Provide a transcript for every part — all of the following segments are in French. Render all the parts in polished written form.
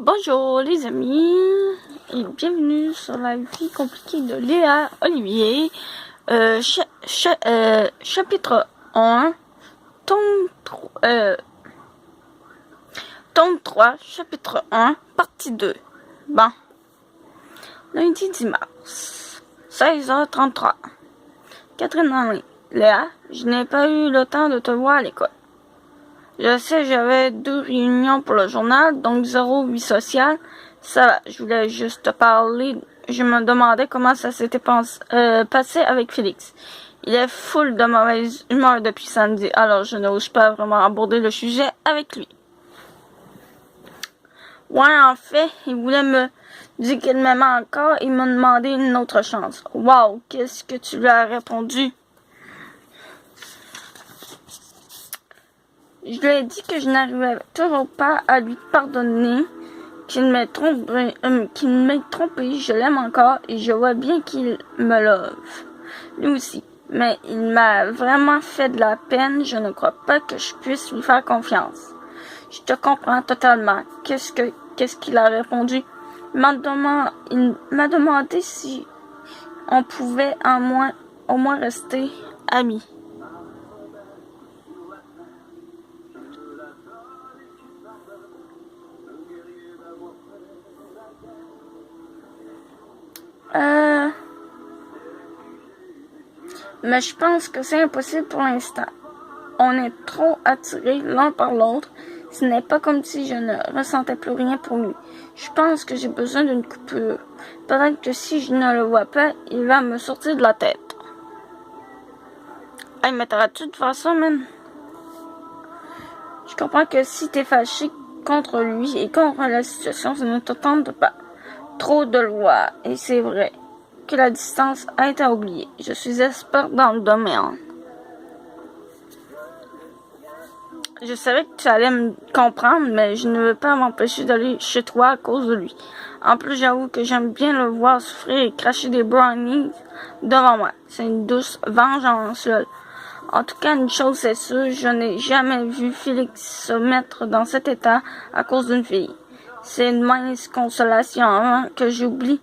Bonjour les amis et bienvenue sur la vie compliquée de Léa Olivier, chapitre 1, tome 3, chapitre 1, partie 2. Bon, lundi 10 mars, 16h33. Catherine Henry. Léa, je n'ai pas eu le temps de te voir à l'école. Je sais, j'avais 2 réunions pour le journal, donc 0 vie sociale. Ça va, je voulais juste te parler. Je me demandais comment ça s'était passé avec Félix. Il est full de mauvaise humeur depuis samedi, alors je n'ose pas vraiment aborder le sujet avec lui. Ouais, en fait, il voulait me dire qu'il m'aimait encore et m'a demandé une autre chance. Wow, qu'est-ce que tu lui as répondu? Je lui ai dit que je n'arrivais toujours pas à lui pardonner, qu'il m'ait trompé, je l'aime encore et je vois bien qu'il me love. Lui aussi. Mais il m'a vraiment fait de la peine, je ne crois pas que je puisse lui faire confiance. Je te comprends totalement. Qu'est-ce qu'il a répondu? Il m'a demandé si on pouvait au moins rester amis. Mais je pense que c'est impossible pour l'instant. On est trop attirés l'un par l'autre. Ce n'est pas comme si je ne ressentais plus rien pour lui. Je pense que j'ai besoin d'une coupure. Peut-être que si je ne le vois pas, il va me sortir de la tête. Hey, mais t'arrêtes-tu de faire ça, man? Je comprends que si t'es fâché contre lui et contre la situation, ça ne te tente pas trop de le voir. Et c'est vrai que la distance est à oublier. Je suis experte dans le domaine. Je savais que tu allais me comprendre, mais je ne veux pas m'empêcher d'aller chez toi à cause de lui. En plus, j'avoue que j'aime bien le voir souffrir et cracher des brownies devant moi. C'est une douce vengeance, lol. En tout cas, une chose est sûre, je n'ai jamais vu Félix se mettre dans cet état à cause d'une fille. C'est une mince consolation avant que j'oublie.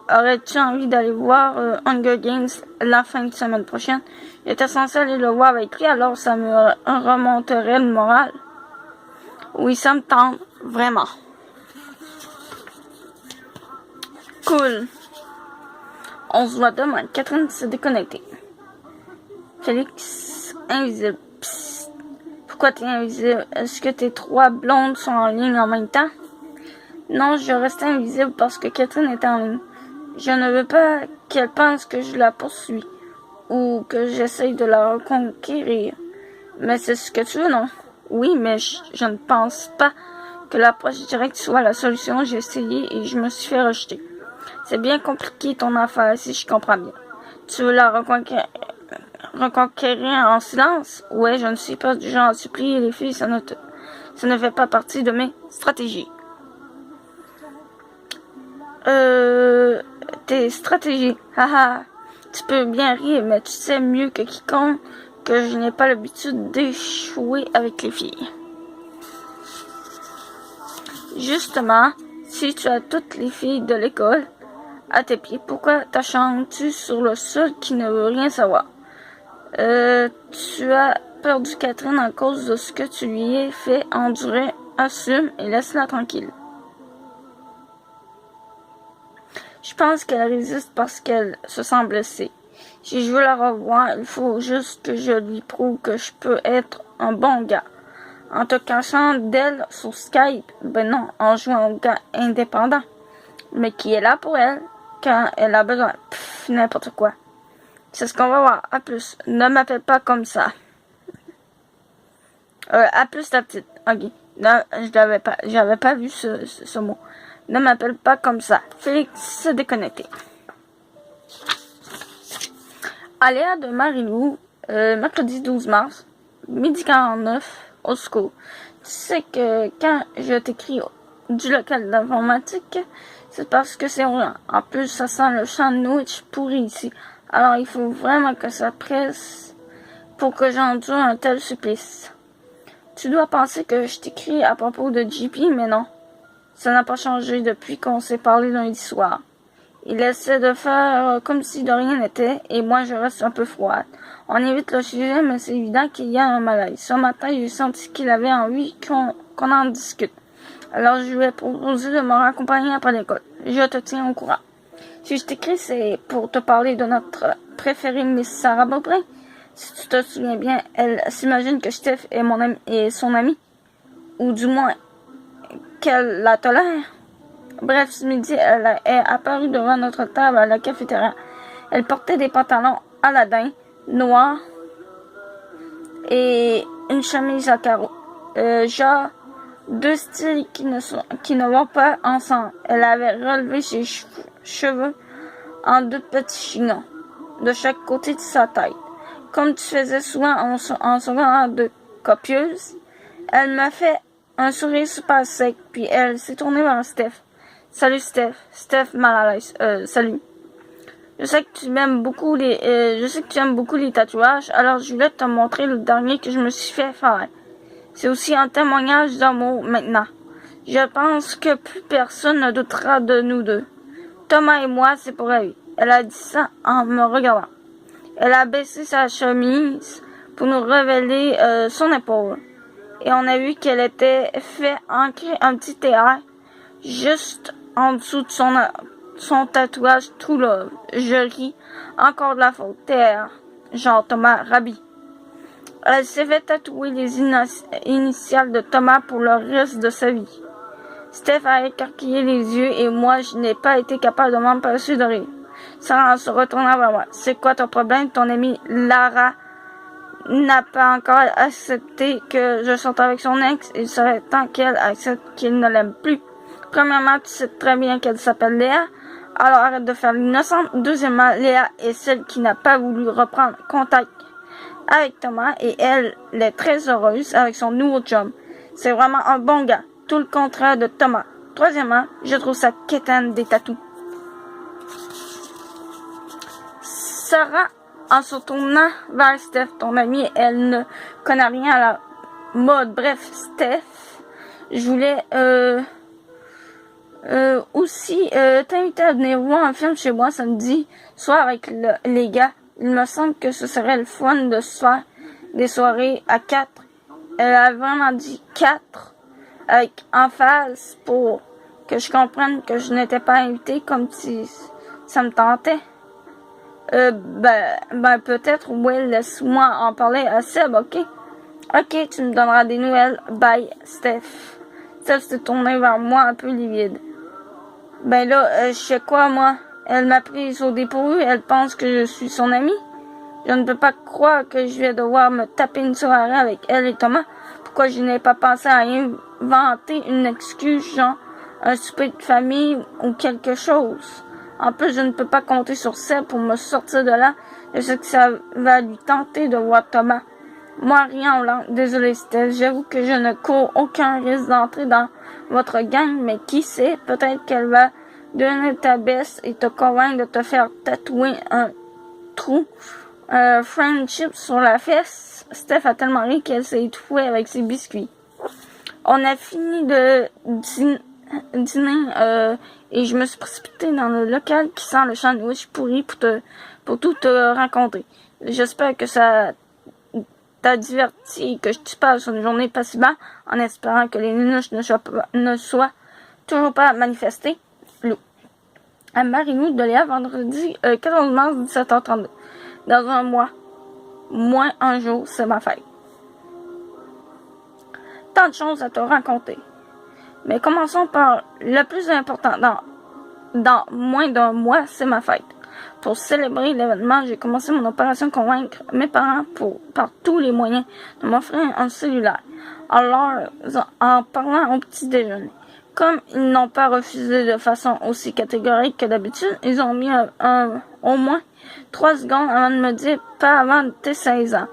Aurais-tu envie d'aller voir Hunger Games la fin de semaine prochaine? J'étais censé aller le voir avec lui, alors ça me remonterait le moral. Oui, ça me tente, vraiment. Cool. On se voit demain. Catherine s'est déconnectée. Félix, invisible. Psst. Pourquoi t'es invisible? Est-ce que tes 3 blondes sont en ligne en même temps? Non, je reste invisible parce que Catherine est en ligne. Je ne veux pas qu'elle pense que je la poursuis ou que j'essaye de la reconquérir. Mais c'est ce que tu veux, non? Oui, mais je ne pense pas que l'approche directe soit la solution. J'ai essayé et je me suis fait rejeter. C'est bien compliqué ton affaire, si je comprends bien. Tu veux la reconquérir en silence? Ouais, je ne suis pas du genre à supplier les filles, ça ne fait pas partie de mes stratégies. Tes stratégies. Haha. Tu peux bien rire, mais tu sais mieux que quiconque que je n'ai pas l'habitude d'échouer avec les filles. Justement, si tu as toutes les filles de l'école à tes pieds, pourquoi t'acharnes-tu sur le seul qui ne veut rien savoir? Tu as perdu Catherine à cause de ce que tu lui ai fait endurer. Assume et laisse-la tranquille. Je pense qu'elle résiste parce qu'elle se sent blessée. Si je veux la revoir, il faut juste que je lui prouve que je peux être un bon gars. En te cachant d'elle sur Skype, ben non, en jouant au gars indépendant. Mais qui est là pour elle quand elle a besoin. Pff, n'importe quoi. C'est ce qu'on va voir. À plus. Ne m'appelle pas comme ça. À plus ta petite. Ok. Non, j'avais pas vu ce mot. Ne m'appelle pas comme ça. Félix s'est déconnecté. Aléa de Marilou, mercredi 12 mars, midi 49, au secours. Tu sais que quand je t'écris du local d'informatique, c'est parce que c'est urgent. En plus, ça sent le sandwich pourri ici. Alors, il faut vraiment que ça presse pour que j'endure un tel supplice. Tu dois penser que je t'écris à propos de JP, mais non. Ça n'a pas changé depuis qu'on s'est parlé lundi soir. Il essaie de faire comme si de rien n'était, et moi je reste un peu froide. On évite le sujet, mais c'est évident qu'il y a un malaise. Ce matin, j'ai senti qu'il avait envie qu'on en discute. Alors je lui ai proposé de me raccompagner après l'école. Je te tiens au courant. Si je t'écris, c'est pour te parler de notre préférée Miss Sarah Beaupré. Si tu te souviens bien, elle s'imagine que Steph est mon ami et son ami. Ou du moins, qu'elle la tolère. Bref, ce midi, elle est apparue devant notre table à la cafétéria. Elle portait des pantalons Aladin, noirs, et une chemise à carreaux. Genre, deux styles qui ne vont pas ensemble. Elle avait relevé ses cheveux en deux petits chignons, de chaque côté de sa tête. Comme tu faisais souvent en secondaire de copieuse, elle m'a fait un sourire super sec, puis elle s'est tournée vers Steph. Salut Steph. Steph mal à l'aise. Salut. Je sais que tu aimes beaucoup les tatouages, alors je voulais te montrer le dernier que je me suis fait faire. C'est aussi un témoignage d'amour maintenant. Je pense que plus personne ne doutera de nous deux. Thomas et moi, c'est pour la vie. Elle a dit ça en me regardant. Elle a baissé sa chemise pour nous révéler son épaule. Et on a vu qu'elle était fait ancrer un petit TR juste en dessous de son tatouage True Love. Je ris encore de la faute. TR. Genre Thomas Rabi. Elle s'est fait tatouer les initiales de Thomas pour le reste de sa vie. Steph a écarquillé les yeux et moi, je n'ai pas été capable de m'empêcher de rire. Sarah se retourna vers moi. C'est quoi ton problème? Ton amie Lara n'a pas encore accepté que je sorte avec son ex. Il serait temps qu'elle accepte qu'il ne l'aime plus. Premièrement, tu sais très bien qu'elle s'appelle Léa. Alors arrête de faire l'innocente. Deuxièmement, Léa est celle qui n'a pas voulu reprendre contact avec Thomas et elle est très heureuse avec son nouveau chum. C'est vraiment un bon gars. Tout le contraire de Thomas. Troisièmement, je trouve ça quétaine des tatous. Sarah, en se tournant vers Steph, ton amie, elle ne connaît rien à la mode. Bref, Steph, je voulais aussi t'inviter à venir voir un film chez moi samedi soir avec les gars. Il me semble que ce serait le fun de se faire des soirées à 4. Elle a vraiment dit 4 avec emphase pour que je comprenne que je n'étais pas invitée comme si ça me tentait. Peut-être, ouais, laisse-moi en parler à Seb, ok? Ok, tu me donneras des nouvelles. Bye, Steph. Steph s'est tournée vers moi un peu livide. Ben là, je sais quoi, moi? Elle m'a prise au dépourvu, elle pense que je suis son amie. Je ne peux pas croire que je vais devoir me taper une soirée avec elle et Thomas. Pourquoi je n'ai pas pensé à inventer une excuse, genre un souper de famille ou quelque chose? En plus, je ne peux pas compter sur Seb pour me sortir de là. Je sais que ça va lui tenter de voir Thomas. Moi, rien en langue. Désolé, Steph. J'avoue que je ne cours aucun risque d'entrer dans votre gang, mais qui sait, peut-être qu'elle va devenir ta baisse et te convaincre de te faire tatouer un trou friendship sur la fesse. Steph a tellement ri qu'elle s'est étouffée avec ses biscuits. On a fini de dîner et je me suis précipitée dans le local qui sent le sandwich pourri pour tout te raconter. J'espère que ça t'a diverti et que tu passes une journée passible en espérant que les nunuches ne soient toujours pas manifestées. Lou. À Marie-Lou de Léa, vendredi 14 mars 17h32. Dans un mois, moins un jour, c'est ma fête. Tant de choses à te raconter. Mais commençons par le plus important. Dans moins d'un mois, c'est ma fête. Pour célébrer l'événement, j'ai commencé mon opération convaincre mes parents par tous les moyens de m'offrir un cellulaire. Alors, en parlant au petit déjeuner. Comme ils n'ont pas refusé de façon aussi catégorique que d'habitude, ils ont mis au moins 3 secondes avant de me dire « pas avant tes 16 ans ».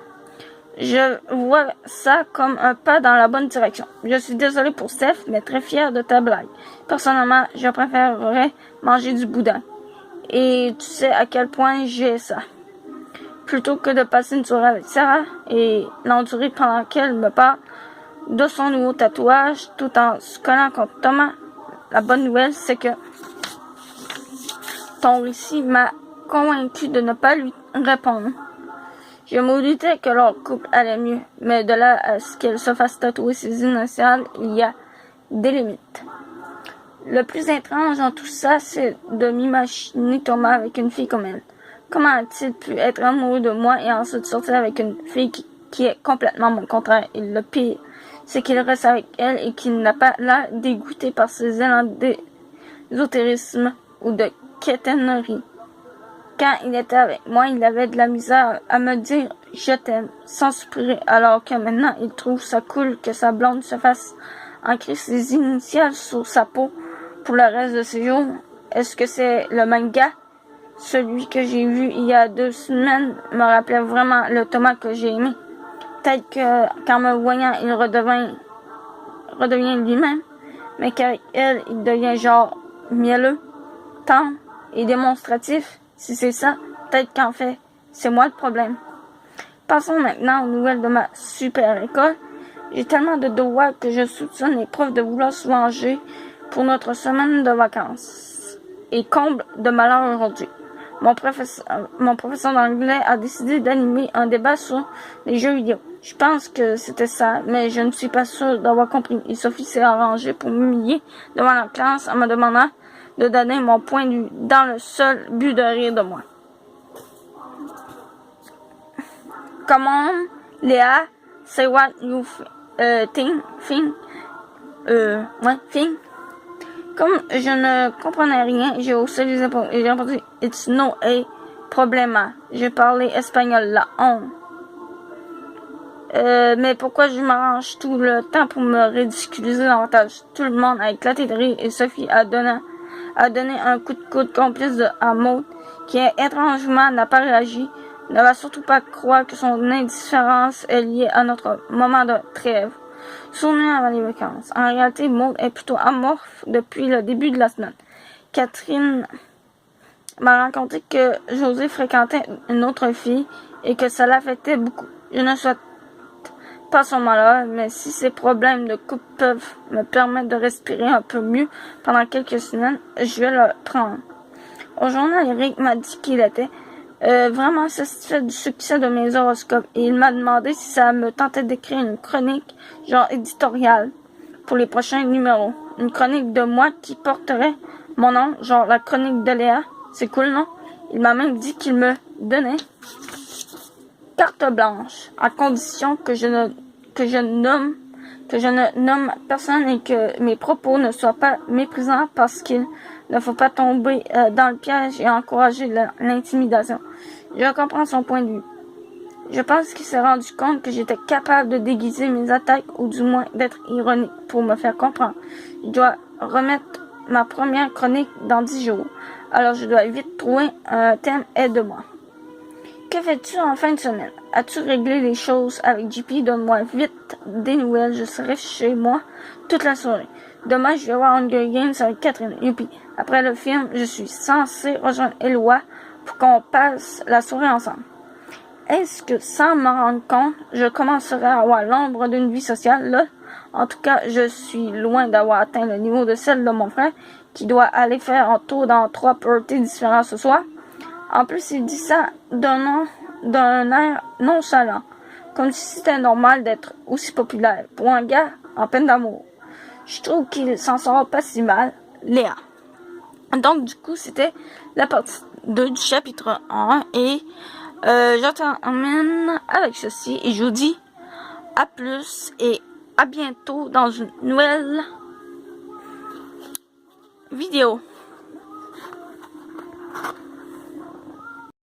Je vois ça comme un pas dans la bonne direction. Je suis désolée pour Steph, mais très fière de ta blague. Personnellement, je préférerais manger du boudin. Et tu sais à quel point j'ai ça. Plutôt que de passer une soirée avec Sarah et l'endurer pendant qu'elle me parle de son nouveau tatouage tout en se collant contre Thomas. la bonne nouvelle, c'est que ton récit m'a convaincu de ne pas lui répondre. Je me doutais que leur couple allait mieux, mais de là à ce qu'elle se fasse tatouer ses initiales, il y a des limites. Le plus étrange dans tout ça, c'est de m'imaginer Thomas avec une fille comme elle. Comment a-t-il pu être amoureux de moi et ensuite sortir avec une fille qui est complètement mon contraire? Et le pire, c'est qu'il reste avec elle et qu'il n'a pas l'air dégoûté par ses élans d'ésotérisme ou de quétainerie. Quand il était avec moi, il avait de la misère à me dire « je t'aime » sans soupirer, alors que maintenant, il trouve ça cool que sa blonde se fasse ancrer ses initiales sur sa peau pour le reste de ses jours. Est-ce que c'est le même gars? Celui que j'ai vu il y a 2 semaines me rappelait vraiment le Thomas que j'ai aimé. Peut-être que qu'en me voyant, il redevient lui-même, mais qu'avec elle, il devient genre mielleux, tendre et démonstratif. Si c'est ça, peut-être qu'en fait, c'est moi le problème. Passons maintenant aux nouvelles de ma super école. J'ai tellement de devoirs que je soupçonne les profs de vouloir se venger pour notre semaine de vacances. Et comble de malheur aujourd'hui. Mon professeur d'anglais a décidé d'animer un débat sur les jeux vidéo. Je pense que c'était ça, mais je ne suis pas sûre d'avoir compris. Et Sophie s'est arrangée pour m'humilier devant la classe en me demandant de donner mon point de vue dans le seul but de rire de moi. Come on, Léa, say what you think. Comme je ne comprenais rien, j'ai haussé les épaules et j'ai répondu « It's no a problema ». J'ai parlé espagnol, la honte. Mais pourquoi je m'arrange tout le temps pour me ridiculiser davantage? Tout le monde a éclaté de rire et Sophie a donné un coup de coude complice à Maud, qui étrangement n'a pas réagi. Ne va surtout pas croire que son indifférence est liée à notre moment de trêve. Souvenir avant les vacances. En réalité, Maud est plutôt amorphe depuis le début de la semaine. Catherine m'a raconté que José fréquentait une autre fille et que ça l'affectait beaucoup. Je ne souhaite pas son malheur, mais si ces problèmes de couple peuvent me permettre de respirer un peu mieux pendant quelques semaines, je vais le prendre. Au journal, Eric m'a dit qu'il était vraiment satisfait du succès de mes horoscopes et il m'a demandé si ça me tentait d'écrire une chronique genre éditoriale pour les prochains numéros. Une chronique de moi qui porterait mon nom, genre la chronique de Léa. C'est cool, non? Il m'a même dit qu'il me donnait carte blanche à condition que je ne nomme personne et que mes propos ne soient pas méprisants parce qu'il ne faut pas tomber dans le piège et encourager l'intimidation. Je comprends son point de vue. Je pense qu'il s'est rendu compte que j'étais capable de déguiser mes attaques ou du moins d'être ironique pour me faire comprendre. Je dois remettre ma première chronique dans 10 jours. Alors je dois vite trouver un thème aide-moi. Que fais-tu en fin de semaine? As-tu réglé les choses avec JP? Donne-moi vite des nouvelles. Je serai chez moi toute la soirée. Demain, je vais voir Hunger Games avec Catherine. Youpi. Après le film, je suis censée rejoindre Eloi pour qu'on passe la soirée ensemble. Est-ce que, sans m'en rendre compte, je commencerai à avoir l'ombre d'une vie sociale, là? En tout cas, je suis loin d'avoir atteint le niveau de celle de mon frère, qui doit aller faire un tour dans 3 parties différents ce soir. En plus, il dit ça d'un air nonchalant, comme si c'était normal d'être aussi populaire pour un gars en peine d'amour. Je trouve qu'il s'en sort pas si mal, Léa. Donc, du coup, c'était la partie 2 du chapitre 1 et je termine avec ceci et je vous dis à plus et à bientôt dans une nouvelle vidéo.